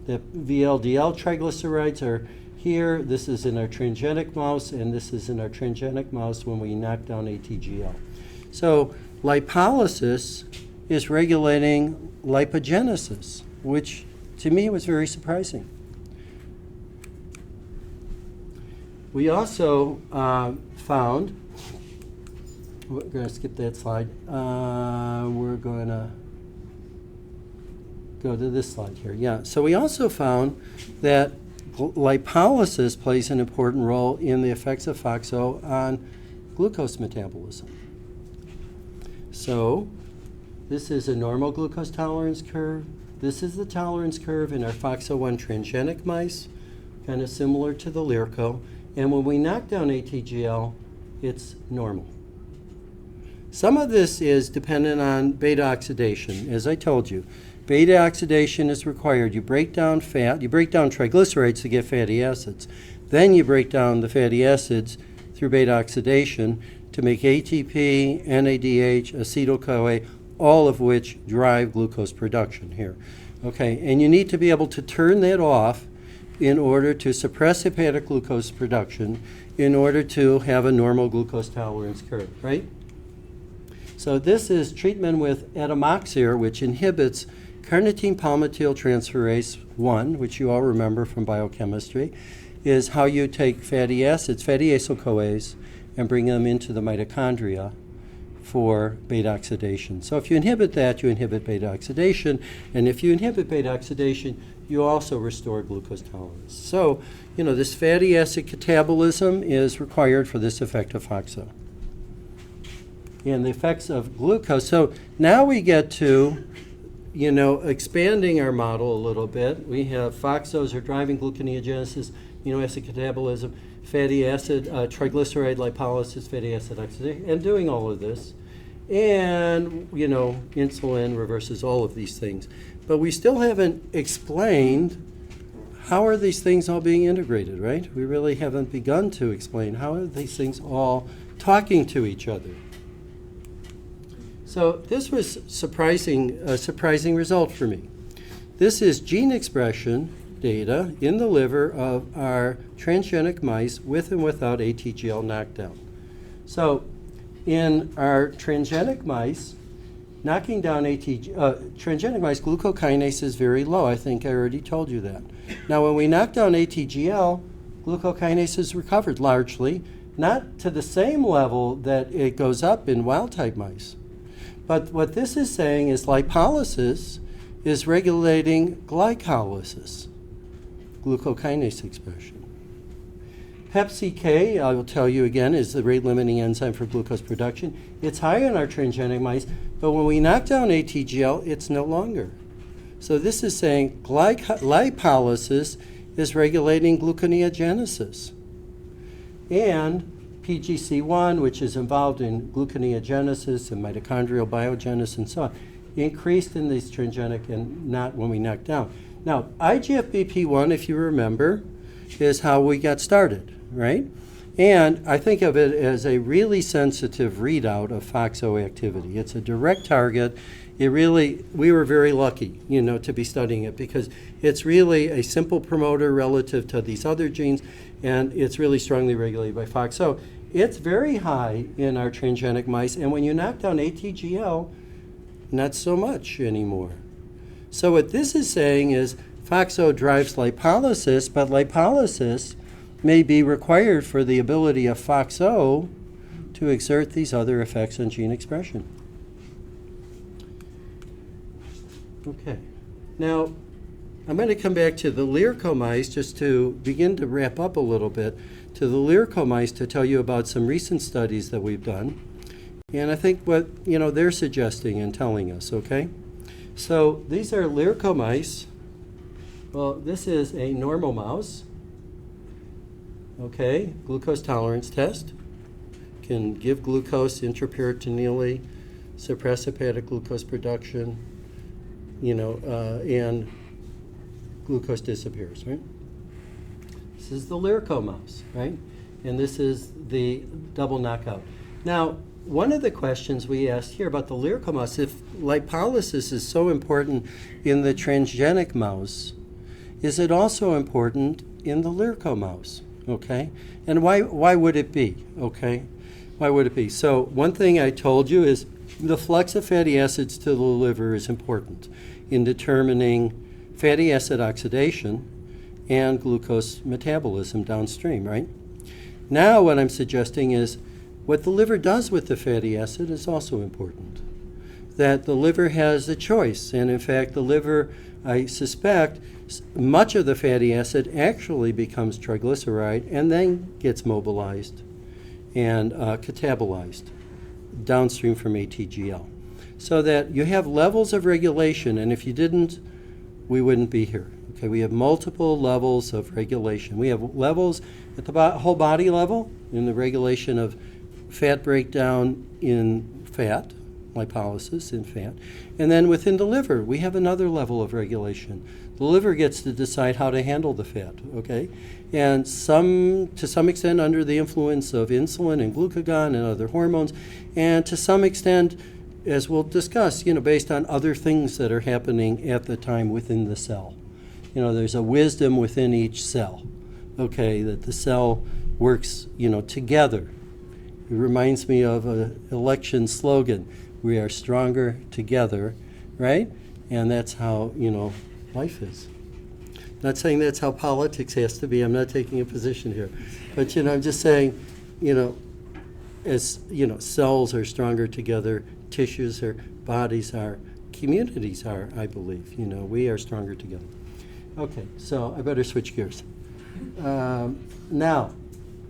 [SPEAKER 2] The VLDL triglycerides are here. This is in our transgenic mouse, and this is in our transgenic mouse when we knock down ATGL. So lipolysis is regulating lipogenesis, which to me was very surprising. We also found, we're going to skip that slide. We're going to go to this slide here. Yeah, so we also found that lipolysis plays an important role in the effects of FoxO on glucose metabolism. So this is a normal glucose tolerance curve. This is the tolerance curve in our FoxO1 transgenic mice, kind of similar to the LIRKO. And when we knock down ATGL, it's normal. Some of this is dependent on beta oxidation. As I told you, beta oxidation is required. You break down fat, you break down triglycerides to get fatty acids. Then you break down the fatty acids through beta oxidation to make ATP, NADH, acetyl-CoA, all of which drive glucose production here. Okay, and you need to be able to turn that off in order to suppress hepatic glucose production, in order to have a normal glucose tolerance curve, right? So this is treatment with atomoxir, which inhibits carnitine palmitoyltransferase 1, which you all remember from biochemistry, is how you take fatty acids, fatty acyl-CoAs, and bring them into the mitochondria for beta oxidation. So if you inhibit that, you inhibit beta oxidation, and if you inhibit beta oxidation, you also restore glucose tolerance. So, you know, this fatty acid catabolism is required for this effect of FoxO. And the effects of glucose. So now we get to, you know, expanding our model a little bit. We have FoxOs are driving gluconeogenesis, amino acid catabolism, fatty acid, triglyceride lipolysis, fatty acid oxidation, and doing all of this. And, you know, insulin reverses all of these things. But we still haven't explained how are these things all being integrated, right? We really haven't begun to explain how are these things all talking to each other. So this was a surprising result for me. This is gene expression data in the liver of our transgenic mice with and without ATGL knockdown. So in our transgenic mice, knocking down transgenic mice, glucokinase is very low. I think I already told you that. Now when we knock down ATGL, glucokinase is recovered largely, not to the same level that it goes up in wild-type mice. But what this is saying is lipolysis is regulating glycolysis, glucokinase expression. HepCK, I will tell you again, is the rate-limiting enzyme for glucose production. It's high in our transgenic mice, but when we knock down ATGL, it's no longer. So this is saying lipolysis is regulating gluconeogenesis. And PGC1, which is involved in gluconeogenesis and mitochondrial biogenesis and so on, increased in these transgenic and not when we knock down. Now, IGF-BP1, if you remember, is how we got started, right? And I think of it as a really sensitive readout of FoxO activity. It's a direct target. We were very lucky, you know, to be studying it because it's really a simple promoter relative to these other genes, and it's really strongly regulated by FoxO. It's very high in our transgenic mice, and when you knock down ATGL, not so much anymore. So what this is saying is FoxO drives lipolysis, but lipolysis may be required for the ability of FoxO to exert these other effects on gene expression. Okay. Now, I'm going to come back to the LIRKO mice just to begin to wrap up a little bit, to the LIRKO mice to tell you about some recent studies that we've done. And I think what, you know, they're suggesting and telling us, okay? So these are LIRKO mice. Well, this is a normal mouse. Okay, glucose tolerance test. Can give glucose intraperitoneally, suppress hepatic glucose production, you know, and glucose disappears, right? This is the LIRKO mouse, right? And this is the double knockout. Now, one of the questions we asked here about the LIRKO mouse, if lipolysis is so important in the transgenic mouse, is it also important in the LIRKO mouse, okay? And why would it be, okay? Why would it be? So one thing I told you is the flux of fatty acids to the liver is important in determining fatty acid oxidation and glucose metabolism downstream, right? Now what I'm suggesting is what the liver does with the fatty acid is also important. That the liver has a choice, and in fact the liver, I suspect, much of the fatty acid actually becomes triglyceride and then gets mobilized and catabolized downstream from ATGL. So that you have levels of regulation, and if you didn't, we wouldn't be here. Okay, we have multiple levels of regulation. We have levels at the whole body level in the regulation of fat breakdown in fat, lipolysis in fat. And then within the liver, we have another level of regulation. The liver gets to decide how to handle the fat, okay? And to some extent under the influence of insulin and glucagon and other hormones, and to some extent, as we'll discuss, based on other things that are happening at the time within the cell. There's a wisdom within each cell, okay, that the cell works, together. It reminds me of an election slogan, we are stronger together, right? And that's how, life is. Not saying that's how politics has to be. I'm not taking a position here. But, I'm just saying, as, cells are stronger together, tissues are, bodies are, communities are, I believe. We are stronger together. Okay, so I better switch gears. Now,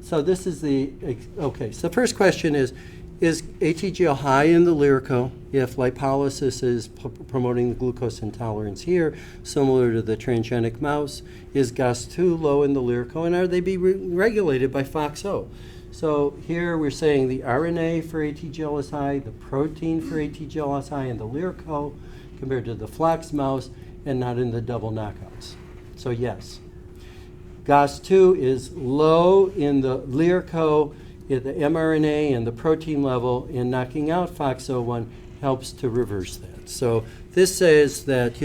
[SPEAKER 2] so this is okay, so the first question is ATGL high in the LIRKO if lipolysis is promoting the glucose intolerance here, similar to the transgenic mouse? Is GOS2 low in the LIRKO, and are they being regulated by FoxO? So here we're saying the RNA for ATGL is high, the protein for ATGL is high in the LIRKO compared to the Flox mouse, and not in the double knockouts. So yes. GOS2 is low in the LIRKO, at the mRNA and the protein level, and knocking out FoxO1 helps to reverse that. So this says that,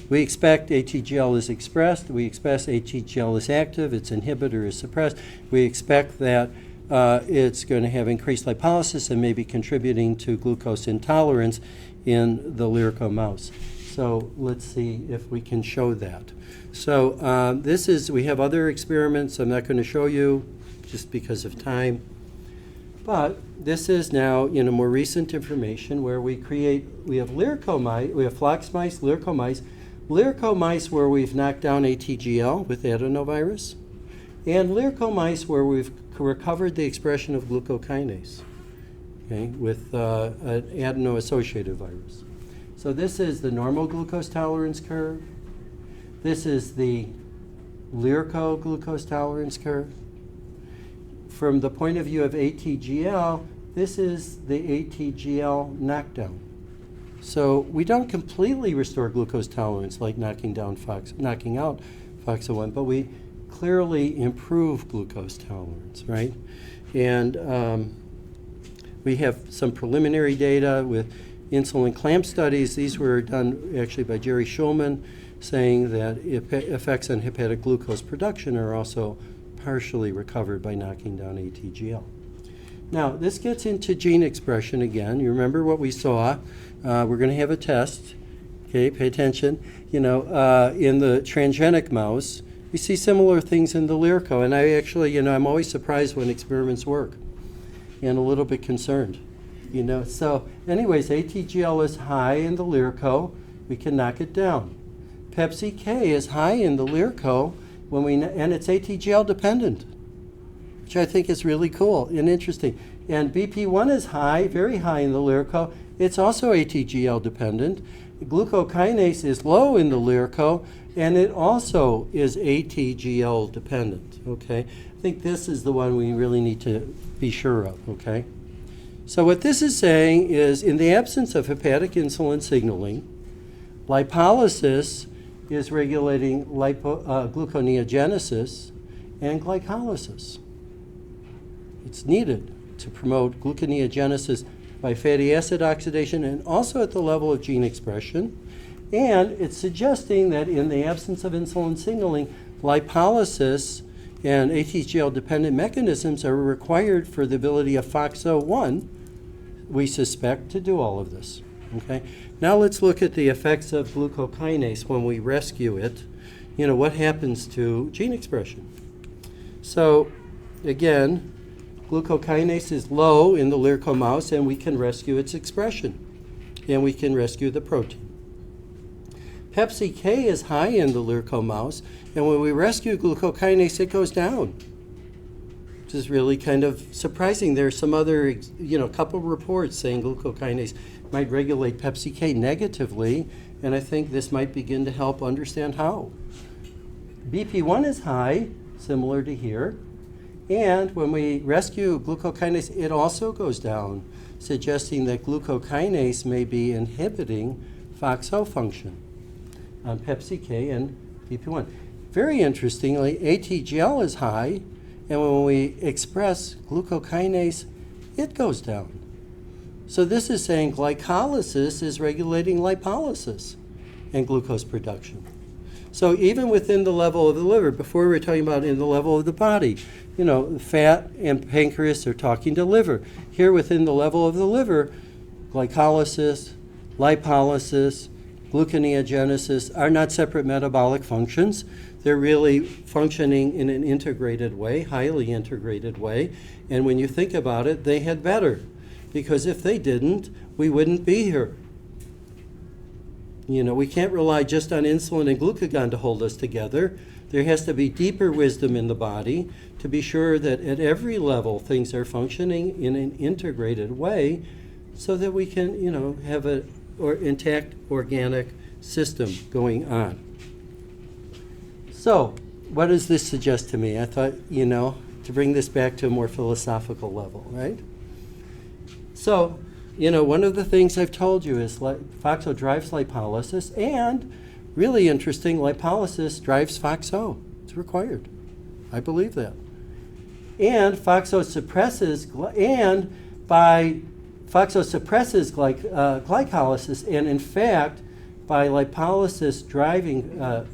[SPEAKER 2] we expect ATGL is expressed, we expect ATGL is active, its inhibitor is suppressed, we expect that it's going to have increased lipolysis and maybe contributing to glucose intolerance in the LIRKO mouse. So let's see if we can show that. So we have other experiments I'm not going to show you just because of time. But this is now, more recent information where we have LIRKO mice, we have Flox mice, LIRKO mice where we've knocked down ATGL with adenovirus, and LIRKO mice where we've recovered the expression of glucokinase, okay, with an adeno-associated virus. So this is the normal glucose tolerance curve. This is the LIRKO glucose tolerance curve. From the point of view of ATGL, this is the ATGL knockdown. So we don't completely restore glucose tolerance like knocking out FoxO1, but we clearly improve glucose tolerance, right? And we have some preliminary data with insulin clamp studies. These were done actually by Jerry Schulman, saying that effects on hepatic glucose production are also partially recovered by knocking down ATGL. Now, this gets into gene expression again. You remember what we saw. We're going to have a test. Okay, pay attention. In the transgenic mouse, we see similar things in the LIRKO. And I actually, I'm always surprised when experiments work and a little bit concerned. So anyways, ATGL is high in the LIRKO. We can knock it down. Pepsi K is high in the LIRKO, and it's ATGL dependent, which I think is really cool and interesting. And BP1 is high, very high in the LIRKO. It's also ATGL dependent. Glucokinase is low in the LIRKO, and it also is ATGL dependent, okay? I think this is the one we really need to be sure of, okay? So what this is saying is, in the absence of hepatic insulin signaling, lipolysis is regulating gluconeogenesis and glycolysis. It's needed to promote gluconeogenesis by fatty acid oxidation and also at the level of gene expression. And it's suggesting that in the absence of insulin signaling, lipolysis and ATGL-dependent mechanisms are required for the ability of FoxO1, we suspect, to do all of this. Okay? Now let's look at the effects of glucokinase when we rescue it. You know, what happens to gene expression? So, again, glucokinase is low in the LIRKO mouse, and we can rescue its expression, and we can rescue the protein. PepsiK is high in the LIRKO mouse, and when we rescue glucokinase, it goes down, which is really kind of surprising. There are some other, couple reports saying glucokinase might regulate PepsiK negatively, and I think this might begin to help understand how. BP1 is high, similar to here, and when we rescue glucokinase, it also goes down, suggesting that glucokinase may be inhibiting FoxO function on PepsiK and BP1. Very interestingly, ATGL is high, and when we express glucokinase, it goes down. So this is saying glycolysis is regulating lipolysis and glucose production. So even within the level of the liver, before we were talking about in the level of the body, fat and pancreas are talking to liver. Here within the level of the liver, glycolysis, lipolysis, gluconeogenesis are not separate metabolic functions. They're really functioning in an integrated way, highly integrated way. And when you think about it, they had better. Because if they didn't, we wouldn't be here. We can't rely just on insulin and glucagon to hold us together. There has to be deeper wisdom in the body to be sure that at every level things are functioning in an integrated way so that we can, have an intact organic system going on. So, what does this suggest to me? I thought, to bring this back to a more philosophical level, right? So, one of the things I've told you is FoxO drives lipolysis, and really interesting, lipolysis drives FoxO. It's required. I believe that. And FoxO suppresses, glycolysis, and in fact, by lipolysis driving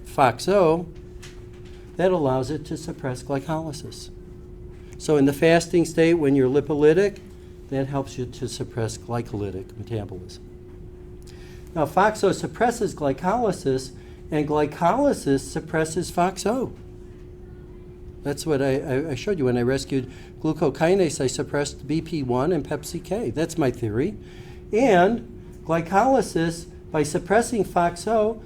[SPEAKER 2] FoxO, that allows it to suppress glycolysis. So in the fasting state, when you're lipolytic, that helps you to suppress glycolytic metabolism. Now, FoxO suppresses glycolysis, and glycolysis suppresses FoxO. That's what I showed you. When I rescued glucokinase, I suppressed BP1 and PepsiK. That's my theory. And glycolysis, by suppressing FoxO,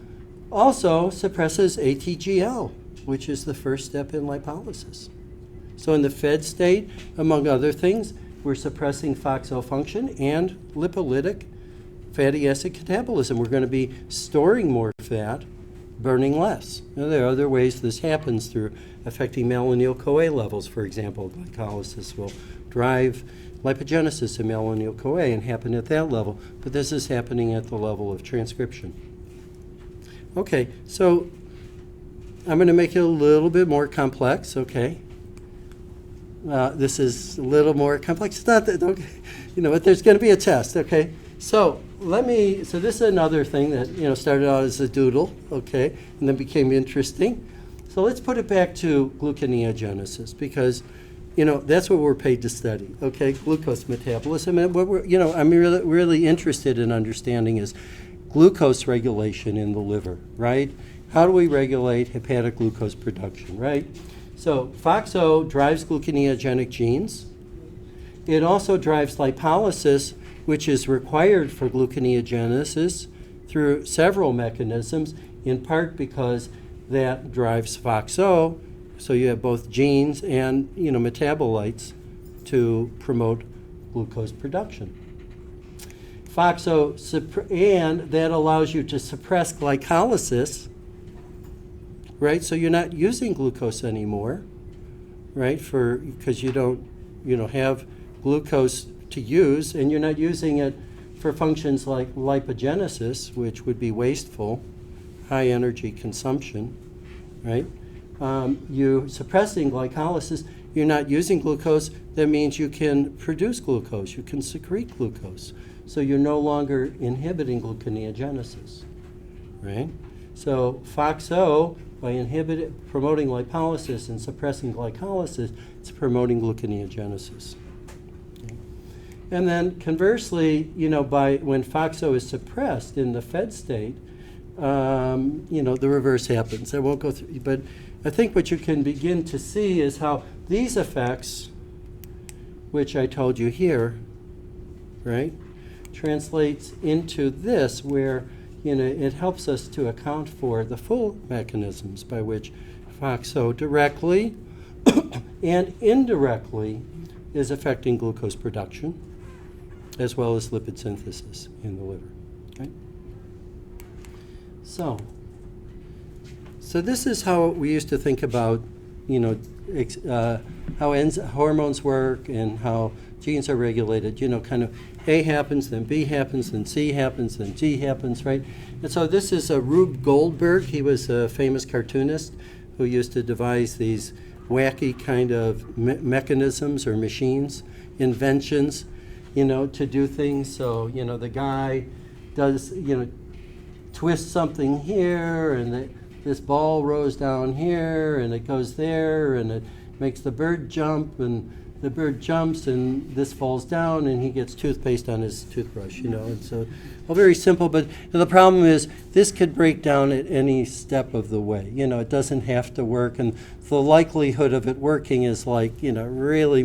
[SPEAKER 2] also suppresses ATGL, which is the first step in lipolysis. So in the fed state, among other things, we're suppressing FoxO function and lipolytic fatty acid catabolism. We're going to be storing more fat, burning less. There are other ways this happens through affecting malonyl-CoA levels, for example. Glycolysis will drive lipogenesis in malonyl-CoA and happen at that level, but this is happening at the level of transcription. Okay, so I'm going to make it a little bit more complex, okay? This is a little more complex. It's not that, okay, but there's going to be a test, okay? So this is another thing that, started out as a doodle, okay, and then became interesting. So let's put it back to gluconeogenesis because, that's what we're paid to study, okay, glucose metabolism. And what I'm really interested in understanding is glucose regulation in the liver, right? How do we regulate hepatic glucose production, right? So FoxO drives gluconeogenic genes. It also drives lipolysis, which is required for gluconeogenesis through several mechanisms, in part because that drives FoxO, so you have both genes and metabolites to promote glucose production. FoxO, and that allows you to suppress glycolysis, right? So you're not using glucose anymore, right? Because you don't, have glucose to use, and you're not using it for functions like lipogenesis, which would be wasteful. high energy consumption, right? You're suppressing glycolysis. You're not using glucose. That means you can produce glucose. You can secrete glucose. So you're no longer inhibiting gluconeogenesis, right? So FoxO, by promoting lipolysis and suppressing glycolysis, it's promoting gluconeogenesis. Okay. And then conversely, when FoxO is suppressed in the fed state, the reverse happens. I won't go through, but I think what you can begin to see is how these effects, which I told you here, right, translates into this, where it helps us to account for the full mechanisms by which FoxO directly and indirectly is affecting glucose production, as well as lipid synthesis in the liver. Okay? So this is how we used to think about, how hormones work and how genes are regulated. Kind of A happens, then B happens, then C happens, then G happens, right? And so this is Rube Goldberg. He was a famous cartoonist who used to devise these wacky kind of mechanisms or machines, inventions, to do things. So, the guy does, twists something here, and this ball rolls down here, and it goes there, and it makes the bird jump, and the bird jumps, and this falls down, and he gets toothpaste on his toothbrush, And so, all very simple, but the problem is this could break down at any step of the way. It doesn't have to work, and the likelihood of it working is like, really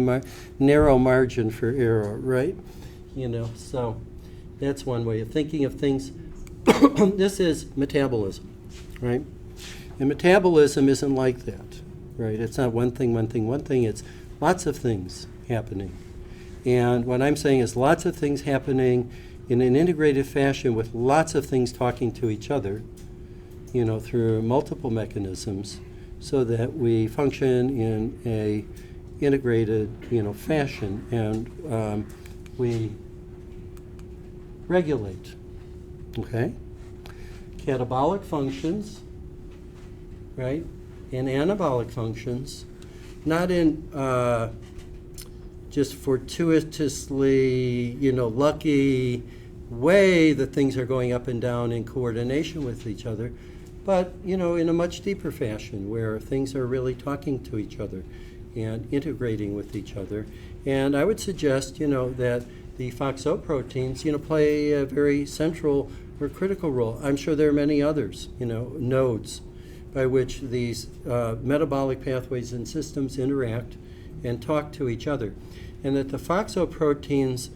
[SPEAKER 2] narrow margin for error, right? So that's one way of thinking of things. This is metabolism, right? And metabolism isn't like that, right? It's not one thing. It's lots of things happening. And what I'm saying is lots of things happening in an integrated fashion with lots of things talking to each other, through multiple mechanisms, so that we function in a integrated, fashion, and we regulate, okay? Catabolic functions, right, and anabolic functions, not in just fortuitously, lucky way that things are going up and down in coordination with each other, but, in a much deeper fashion where things are really talking to each other and integrating with each other. And I would suggest, that the FoxO proteins, play a very central or critical role. I'm sure there are many others, nodes by which these metabolic pathways and systems interact and talk to each other. And that the FoxO proteins,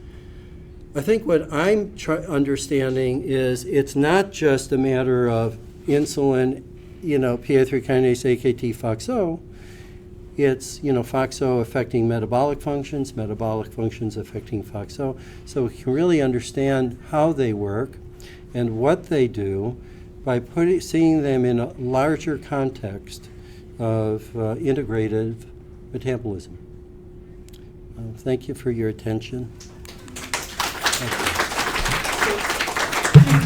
[SPEAKER 2] I think what I'm understanding is it's not just a matter of insulin, PI3 kinase, AKT, FoxO. It's, FoxO affecting metabolic functions affecting FoxO. So we can really understand how they work and what they do by seeing them in a larger context of integrative metabolism. Thank you for your attention.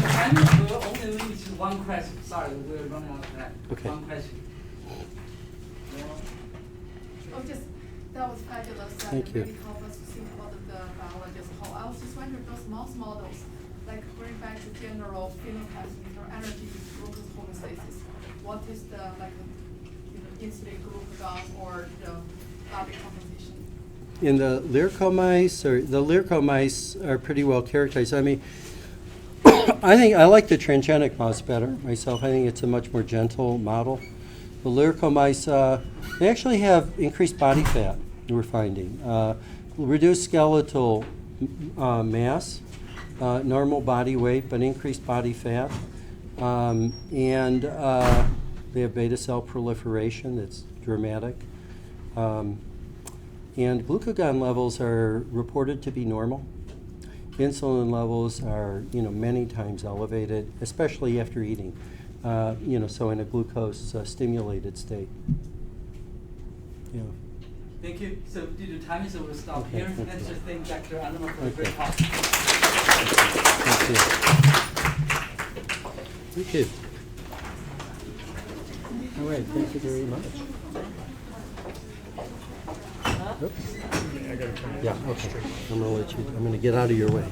[SPEAKER 3] I'm only limit to one question. Sorry, we're running out of time.
[SPEAKER 2] Okay.
[SPEAKER 3] One question.
[SPEAKER 4] That was fabulous.
[SPEAKER 2] Thank you.
[SPEAKER 4] Really helped us to think about the biology as a whole. I was just wondering, those mouse models, like going back to general phenotypes or energy glucose homeostasis, what is the insulin glucagon or the body composition?
[SPEAKER 2] In the LIRKO mice, are pretty well characterized. I mean, I think I like the transgenic mouse better myself. I think it's a much more gentle model. The LIRKO mice, they actually have increased body fat, we're finding. Reduced skeletal mass, normal body weight, but increased body fat. And they have beta cell proliferation that's dramatic. And glucagon levels are reported to be normal. Insulin levels are, many times elevated, especially after eating. So in a glucose stimulated state. Yeah.
[SPEAKER 3] Thank you. So due to time, so we'll stop
[SPEAKER 2] Okay,
[SPEAKER 3] here.
[SPEAKER 2] thank
[SPEAKER 3] Let's
[SPEAKER 2] you.
[SPEAKER 3] just thank Dr. Unterman for a
[SPEAKER 2] Okay.
[SPEAKER 3] great talk.
[SPEAKER 2] Thank you. Thank you. All right, thank you very much. Oops. Yeah, okay. I'm gonna get out of your way.